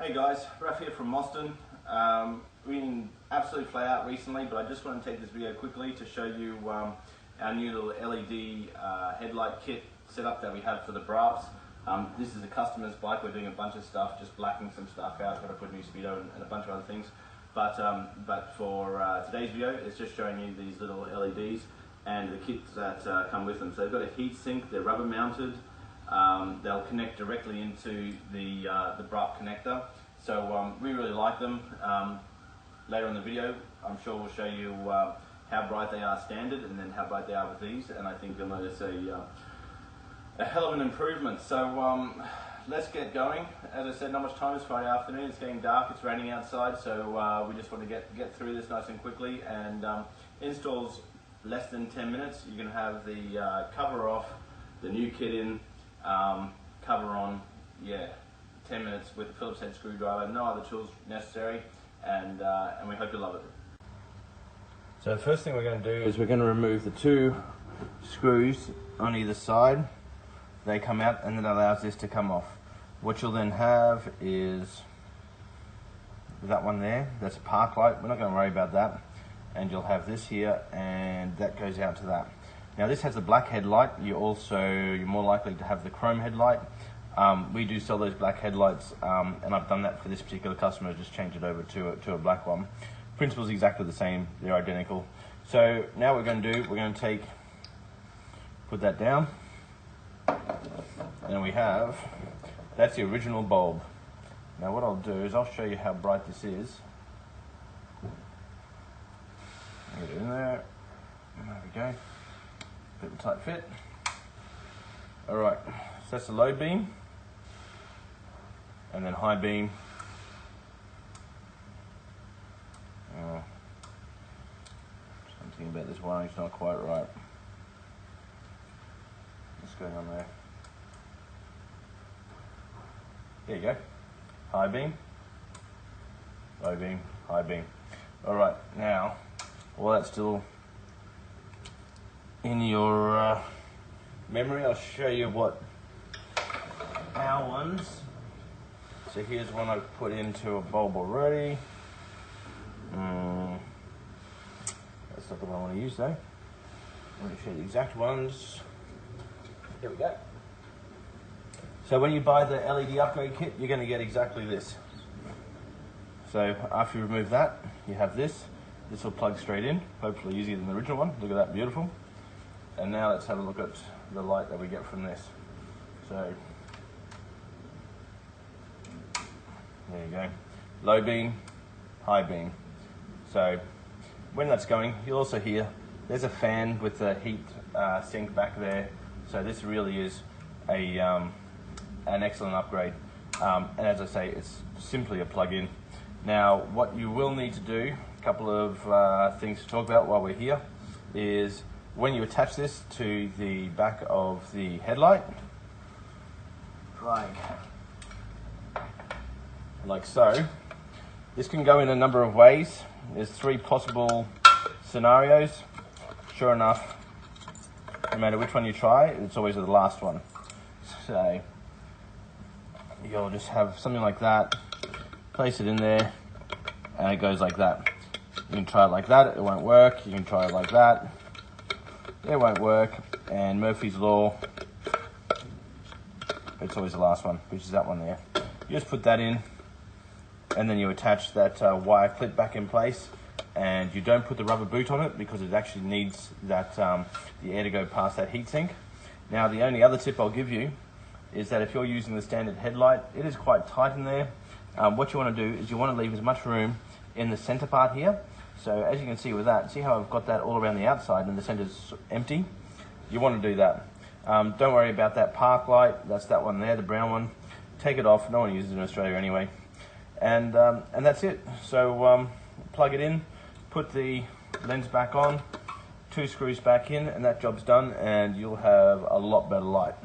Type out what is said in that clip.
Hey guys, Braaap here from Boston. We've been absolutely flat out recently, but I just want to take this video quickly to show you our new little LED headlight kit setup that we have for the Braaps. This is a customer's bike. We're doing a bunch of stuff, just blacking some stuff out, got to put a new speedo and a bunch of other things. But for today's video, it's just showing you these little LEDs and the kits that come with them. So they've got a heat sink, they're rubber mounted. They'll connect directly into the Braaap connector, so we really like them. Later in the video, I'm sure we'll show you how bright they are standard and then how bright they are with these, and I think you'll notice a hell of an improvement. So let's get going. As I said, not much time. It's Friday afternoon, it's getting dark, it's raining outside, so we just want to get through this nice and quickly, and installs less than 10 minutes. You can have the cover off, the new kit in, cover on, 10 minutes with a Phillips head screwdriver, no other tools necessary, and we hope you love it. So the first thing we're going to do is we're going to remove the two screws on either side. They come out and that allows this to come off. What you'll then have is that one there, that's a park light, we're not going to worry about that, and you'll have this here and that goes out to that. Now this has a black headlight. You're more likely to have the chrome headlight. We do sell those black headlights, and I've done that for this particular customer, just changed it over to a black one. Principle's exactly the same, they're identical. So now what we're going to do, we're going to put that down, and we have, that's the original bulb. Now what I'll do is I'll show you how bright this is. Get it in there, there we go. Bit of a tight fit. Alright, so that's the low beam, and then high beam. Something about this wiring's not quite right. What's going on there? There you go. High beam, low beam, high beam. Alright, now, while that's still in your memory, I'll show you what our ones. So here's one I've put into a bulb already. That's not the one I want to use though. I'm going to show you the exact ones. Here we go. So when you buy the LED upgrade kit, you're going to get exactly this. So after you remove that, you have this. This will plug straight in, hopefully easier than the original one. Look at that, beautiful. And now let's have a look at the light that we get from this. So, there you go. Low beam, high beam. So, when that's going, you'll also hear there's a fan with the heat sink back there. So this really is an excellent upgrade. And as I say, it's simply a plug-in. Now, what you will need to do, a couple of things to talk about while we're here, is when you attach this to the back of the headlight, like so, this can go in a number of ways. There's 3 possible scenarios. Sure enough, no matter which one you try, it's always the last one. So you'll just have something like that, place it in there, and it goes like that. You can try it like that, it won't work. You can try it like that, it won't work, and Murphy's Law, it's always the last one, which is that one there. You just put that in, and then you attach that wire clip back in place, and you don't put the rubber boot on it because it actually needs that the air to go past that heatsink. Now the only other tip I'll give you is that if you're using the standard headlight, it is quite tight in there. What you want to do is you want to leave as much room in the center part here. So as you can see with that, see how I've got that all around the outside and the center's empty? You want to do that. Don't worry about that park light, that's that one there, the brown one. Take it off, no one uses it in Australia anyway. And that's it. So plug it in, put the lens back on, 2 screws back in, and that job's done, and you'll have a lot better light.